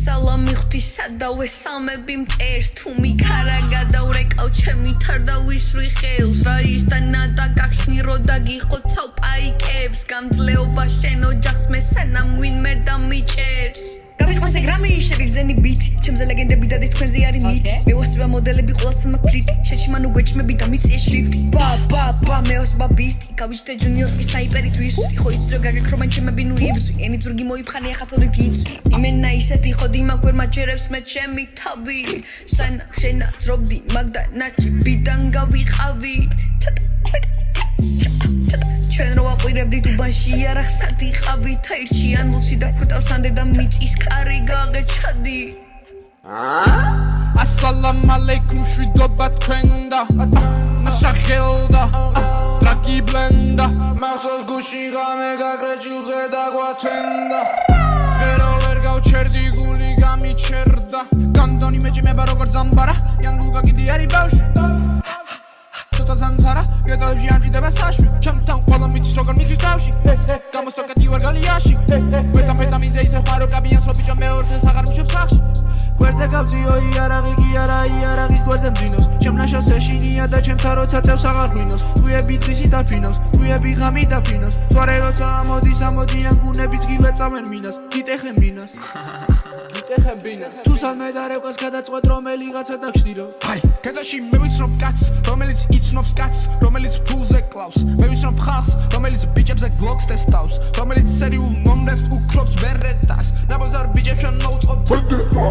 სალამი ღვთისადავე სამები მტერს თუ მიქარა გადავრეკავ ჩემი თარდავის ხელს რა ის და ნადა გახსნირო და გიხოცავ პაიკებს გამძლეობა შენ ოჯახს მე სანამ ვინმე დამიჭერს გავიწყოს ეგ რამე ისევ იგზენი ბიტი ჩემზე ლეგენდები და თქვენზე არის მითი მე ვასება მოდელები ყველასთან მაგფლიტი შეჩიმანუ გვეჭმები და მიწიე შრიფტი ბა მე ვასება ბისტი გავიჩნდე ჯუნიორსკი სნაიპერი თვისვი ხო იცი რომ გაგაქრომენ ჩემები ნუ იბზვი ენი ზურგი მოიფხანი ახლა წოდით იცვი იმენა ისეთი ხოდი მაგ ვერ მაჯერებს მე ჩემი თავის სანამ შენა ძრობდი მაგდა ნაჭიბიდან გავიყავი ჩვენ რო აყვირებდით უბანში არახსად იყავით აირჩი ანულსი და ხვიტავს ანდე და მიწის კარი გაღეჩადი ასალამ ალეიქუმ შვიდობა თქვენ და ნაშახელდა ტრაკი ბლენდა მახსოვს გუში ღამე გაგრეჭილზე დაგვათენდა ღერო ვერ გავჩერდი გული გამიჩერდა განდონი მეჭიმება როგორც ზამბარა იანგუგა კიდე არის ბავშვი ზანცარა გეტავში ამჭირდება საშვი ჩემთან ყველა მიცის როგორ მიგრის თავში გამოსოკეთი ვარ გალიაში ვედა მინდა ისე ხარო კაბიანსო ბიჭო მეორდენ საღარ მშობ სახში გვერდზე გავწიო იარაღი კი არა იარაღის გვერდზე მძინოს ჩემ ნაშას ეშინია და ჩემთან როცა წევს აღარ ღვინოს გვიები დღისი დაფინოს გვიები ღამი დაფინოს თვარე როცა ამოდის ამოდიან გუნებიც გილეწავენ მინას გიტეხე მინას თუ სალმე დარევკას გადაწყვეტ რომელიღაცა დაგშტირო აი კედაში მე ვიცნობ კაცს რომელიც იცნობს კაცს რომელიც ფულზე კლავს მე ვიცნობ ხალხს რომელიც ბიჭებზე გლოკს ტესტავს რომელიც სერიულ ნომრებს უქრობს ვერეტას ნაბოზარ ბიჭებს შენ მოუწყობ ვენდეტა